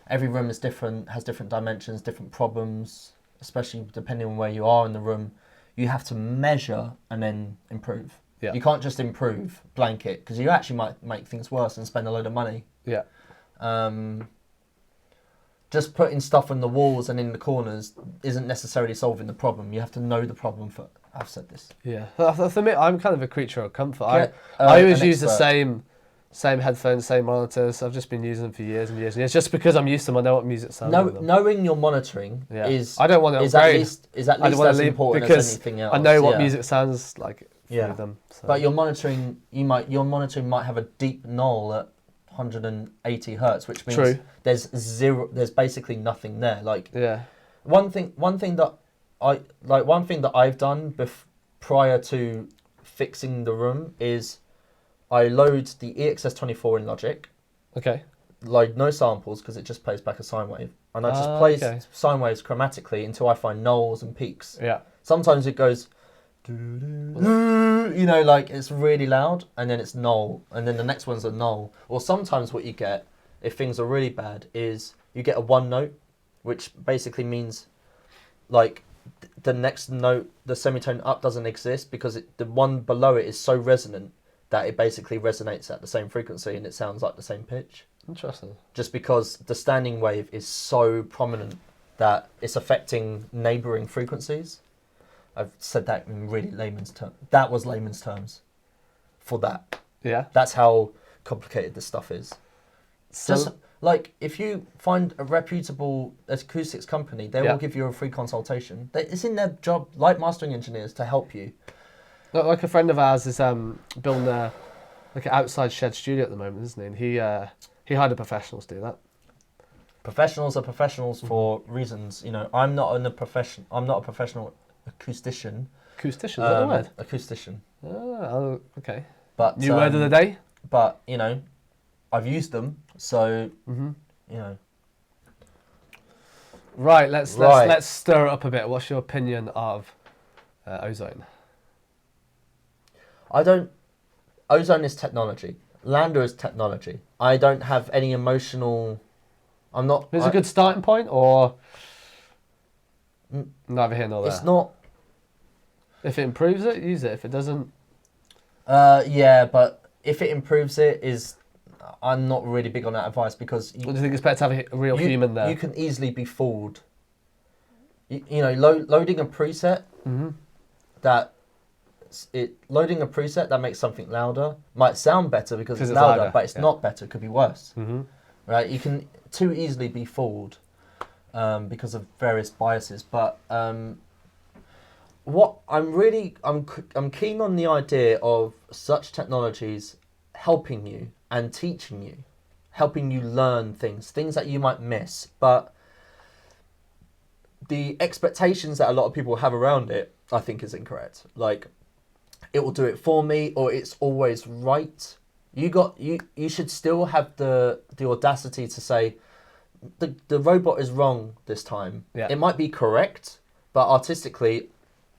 Every room is different, has different dimensions, different problems, especially depending on where you are in the room. You have to measure and then improve. Yeah. You can't just improve blanket, because you actually might make things worse and spend a load of money. Yeah. Just putting stuff on the walls and in the corners isn't necessarily solving the problem. You have to know the problem for. I've said this. Yeah. For me, I'm kind of a creature of comfort. I always use the same headphones, same monitors. I've just been using them for years and years and years, just because I'm used to them. I know what music sounds like. Knowing your monitoring is. I don't want to upgrade. Is at least as important as anything else. I know what music sounds like through them. So. But your monitoring might have a deep null at 180 hertz, which means there's basically nothing there. One thing that I've done prior to fixing the room is I load the EXS24 in Logic. Okay. Load no samples, because it just plays back a sine wave, and I just play sine waves chromatically until I find nulls and peaks. Yeah. Sometimes it goes, it's really loud, and then it's null, and then the next one's a null. Or sometimes what you get, if things are really bad, is you get a one note, which basically means the next note, the semitone up, doesn't exist, because the one below it is so resonant that it basically resonates at the same frequency and it sounds like the same pitch. Interesting. Just because the standing wave is so prominent that it's affecting neighbouring frequencies. I've said that in really layman's terms. That was layman's terms for that. Yeah. That's how complicated this stuff is. So, just if you find a reputable acoustics company, they will give you a free consultation. It's in their job, like mastering engineers, to help you. Like a friend of ours is building an outside shed studio at the moment, isn't he? And he hired a professional to do that. Professionals are professionals for reasons. I'm not a professional acoustician. Acoustician, is that a word? Acoustician. Oh, okay. But new word of the day. But I've used them, so Right. Let's stir it up a bit. What's your opinion of Ozone? Ozone is technology. Lander is technology. I don't have any emotional. I'm not. Is it a good starting point, or neither here nor there? It's not. If it improves it, use it. If it doesn't, but if it improves it, I'm not really big on that advice, because. Do you think it's better to have a real human there? You can easily be fooled. Loading a preset loading a preset that makes something louder might sound better because it's louder, but it's not better. It could be worse. Right? You can too easily be fooled because of various biases. But what I'm keen on the idea of such technologies helping you and teaching you, helping you learn things that you might miss. But the expectations that a lot of people have around it, I think, is incorrect. It will do it for me, or it's always right. You should still have the audacity to say the robot is wrong this time. Yeah. It might be correct, but artistically,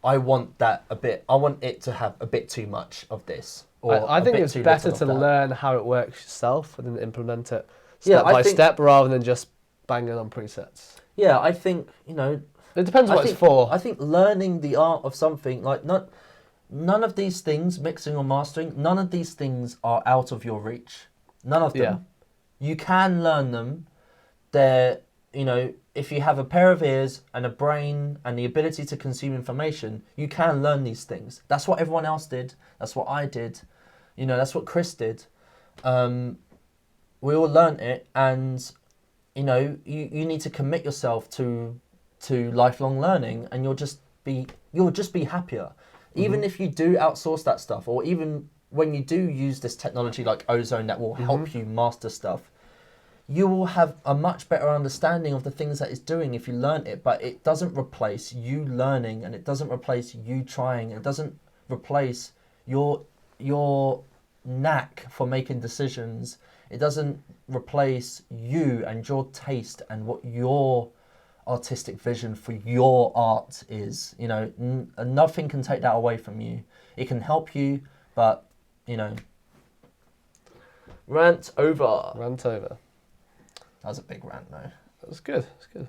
I want that a bit. I want it to have a bit too much of this. Or I think a bit it's too better little to of that. learn how it works yourself and then implement it Yeah, step I by think- step rather than just banging on presets. Yeah, I think, It depends what I think, it's for. I think learning the art of something, like none of these things, mixing or mastering, none of these things are out of your reach. None of them. Yeah. You can learn them. They're, if you have a pair of ears and a brain and the ability to consume information, you can learn these things. That's what everyone else did. That's what I did. That's what Chris did. We all learnt it, and you need to commit yourself to lifelong learning, and you'll just be happier. Even if you do outsource that stuff, or even when you do use this technology like Ozone that will help you master stuff, you will have a much better understanding of the things that it's doing if you learn it. But it doesn't replace you learning, and it doesn't replace you trying. It doesn't replace your knack for making decisions. It doesn't replace you and your taste and what your artistic vision for your art is. Nothing can take that away from you. It can help you, but rant over. Rant over. That was a big rant, though. That was good. It's good.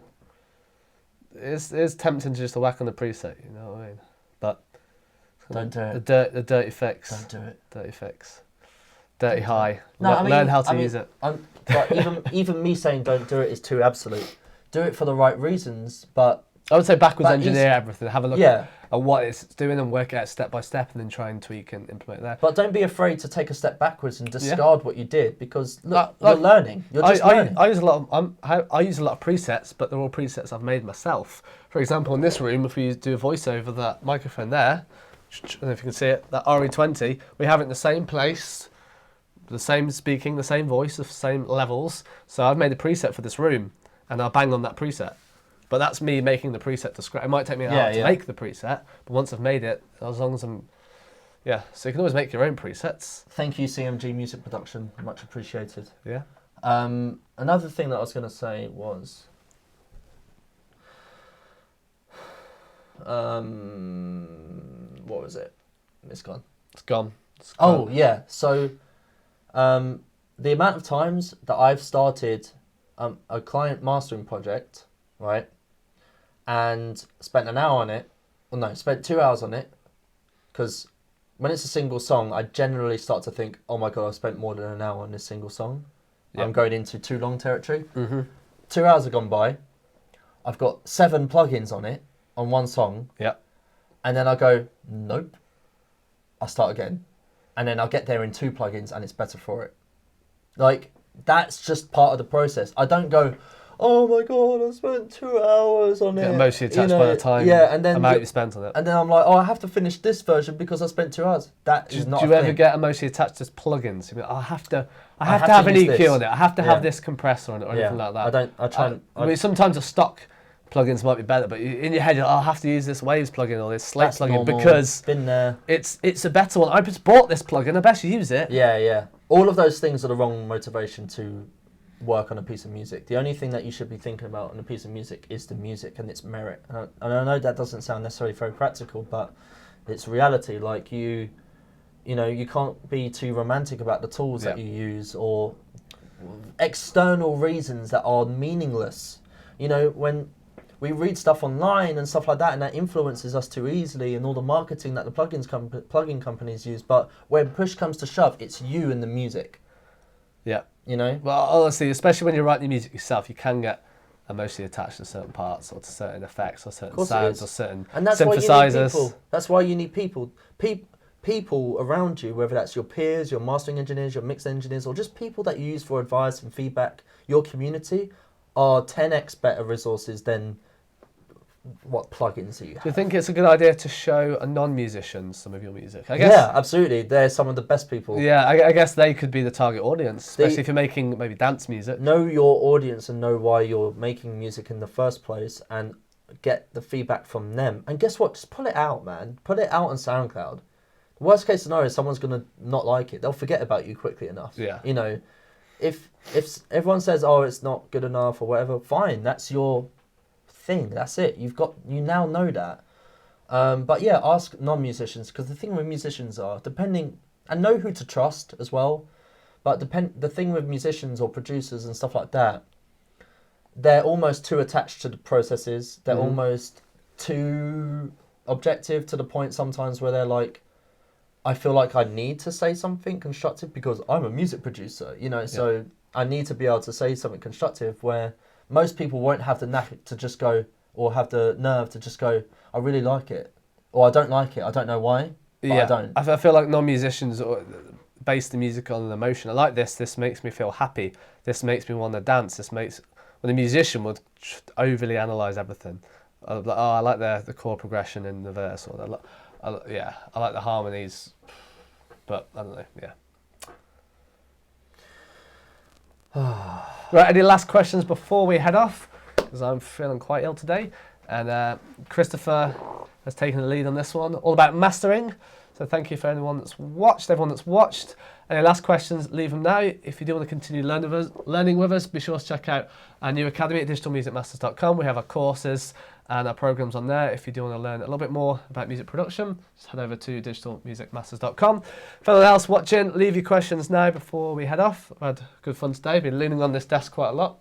It's tempting to just to whack on the preset, you know what I mean? But Don't do it. The dirty fix. Don't do it. Dirty fix. Dirty high. No, Learn how to use it. But even me saying don't do it is too absolute. Do it for the right reasons, but I would say backwards But engineer everything. Have a look Yeah. at what it's doing and work it out step by step, and then try and tweak and implement it there. but don't be afraid to take a step backwards and discard what you did, because look, Like- you're learning. You're just learning. I use a lot of I use a lot of presets, but they're all presets I've made myself. For example, in this room, if we do a voiceover, that microphone there, I don't know if you can see it, that RE20, we have it in the same place, the same speaking, the same voice, the same levels. So I've made a preset for this room, and I'll bang on that preset. But that's me making the preset to scratch. It might take me an hour to make the preset, but once I've made it, as long as I'm, so you can always make your own presets. Thank you, CMG Music Production. Much appreciated. Yeah. Another thing that I was going to say was, what was it? It's gone. It's gone. Oh, yeah. So, the amount of times that I've started a client mastering project, right, and spent an hour on it, spent 2 hours on it, because when it's a single song, I generally start to think, oh my God, I've spent more than an hour on this single song. Yep. I'm going into too long territory. Mm-hmm. 2 hours have gone by. I've got 7 plugins on it, on one song. Yeah. And then I go, nope. I'll start again. And then I'll get there in 2 plugins and it's better for it. Like, that's just part of the process. I don't go, oh my God, I spent 2 hours on it. Mostly attached by the time and then amount you spent on it. And then I'm like, oh, I have to finish this version because I spent 2 hours. That is not Do a you ever thing. get emotionally attached to plugins? You mean, I have to have have to an use EQ this. on it. I have to Yeah. have this compressor on it or anything like that. I mean, sometimes a stock plugins might be better, but in your head, you're like, I'll have to use this Waves plugin or this Slate That's plugin normal. because Been there. it's a better one. I just bought this plugin. I best use it. Yeah. All of those things are the wrong motivation to work on a piece of music. The only thing that you should be thinking about on a piece of music is the music and its merit. And I know that doesn't sound necessarily very practical, but it's reality. Like you can't be too romantic about the tools that you use or external reasons that are meaningless. When we read stuff online and stuff like that, and that influences us too easily, and all the marketing that the plugin companies use. But when push comes to shove, it's you and the music. Yeah. Well, honestly, especially when you're writing your music yourself, you can get emotionally attached to certain parts or to certain effects or certain sounds or certain synthesizers. That's why you need people. People around you, whether that's your peers, your mastering engineers, your mix engineers, or just people that you use for advice and feedback, your community are 10x better resources than what plugins you have. Do you think it's a good idea to show a non-musician some of your music? I guess, Yeah, absolutely. They're some of the best people. Yeah, I guess they could be the target audience, especially if you're making maybe dance music. Know your audience and know why you're making music in the first place and get the feedback from them. And guess what? Just put it out, man. Put it out on SoundCloud. The worst case scenario is someone's going to not like it. They'll forget about you quickly enough. Yeah. If everyone says, oh, it's not good enough or whatever, fine. That's your thing. That's it. You now know that. But yeah, ask non-musicians, because the thing with musicians are and know who to trust as well. But the thing with musicians or producers and stuff like that, they're almost too attached to the processes. They're almost too objective to the point sometimes where they're like, I feel like I need to say something constructive because I'm a music producer, so I need to be able to say something constructive, where most people won't have the knack to just go, or have the nerve to just go, I really like it, or I don't like it, I don't know why, but I don't. I feel like non-musicians base the music on an emotion. I like this makes me feel happy, this makes me want to dance, when the musician would overly analyse everything. I like the chord progression in the verse, or I like the harmonies, but I don't know, Right, any last questions before we head off? Because I'm feeling quite ill today, and Christopher has taken the lead on this one, all about mastering. So thank you for everyone that's watched. Any last questions, leave them now. If you do want to continue learning with us, be sure to check out our new academy at digitalmusicmasters.com. We have our courses and our programs on there. If you do want to learn a little bit more about music production, just head over to digitalmusicmasters.com. For anyone else watching, leave your questions now before we head off. I've had good fun today. Been leaning on this desk quite a lot.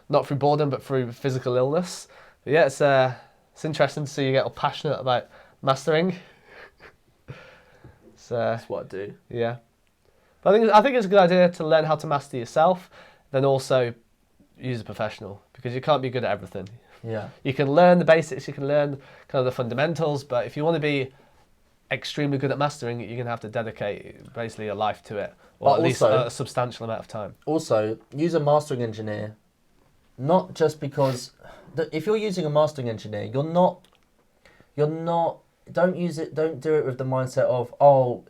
Not through boredom, but through physical illness. But yeah, it's interesting to see you get all passionate about mastering. That's what I do. Yeah. But I think it's a good idea to learn how to master yourself, then also use a professional, because you can't be good at everything. Yeah. You can learn the basics, you can learn kind of the fundamentals, but if you want to be extremely good at mastering, you're going to have to dedicate basically your life to it, or at least a substantial amount of time. Also, use a mastering engineer, not just because if you're using a mastering engineer, don't do it with the mindset of, oh,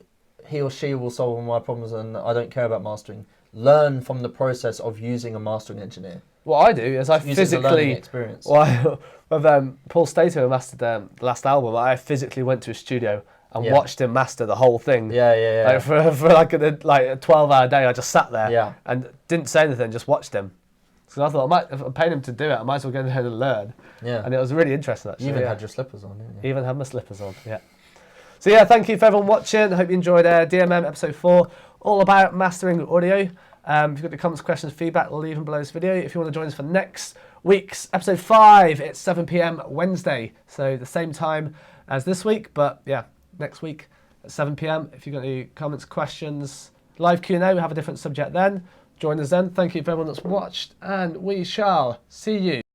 he or she will solve all my problems and I don't care about mastering. Learn from the process of using a mastering engineer. What I do is I physically, experience. with Paul Stato, who mastered the last album, I physically went to a studio and watched him master the whole thing. Yeah. Like for like a 12-hour day, I just sat there and didn't say anything, just watched him. So I thought, if I'm paying him to do it, I might as well go ahead and learn. Yeah. And it was really interesting, actually. You even had your slippers on, didn't you? Even had my slippers on, yeah. So yeah, thank you for everyone watching. I hope you enjoyed DMM episode 4, all about mastering audio. If you've got any comments, questions, feedback, leave them below this video. If you want to join us for next week's episode 5, it's 7 PM Wednesday. So the same time as this week, but yeah, next week at 7 PM. If you've got any comments, questions, live Q&A, we have a different subject then. Join us then. Thank you for everyone that's watched, and we shall see you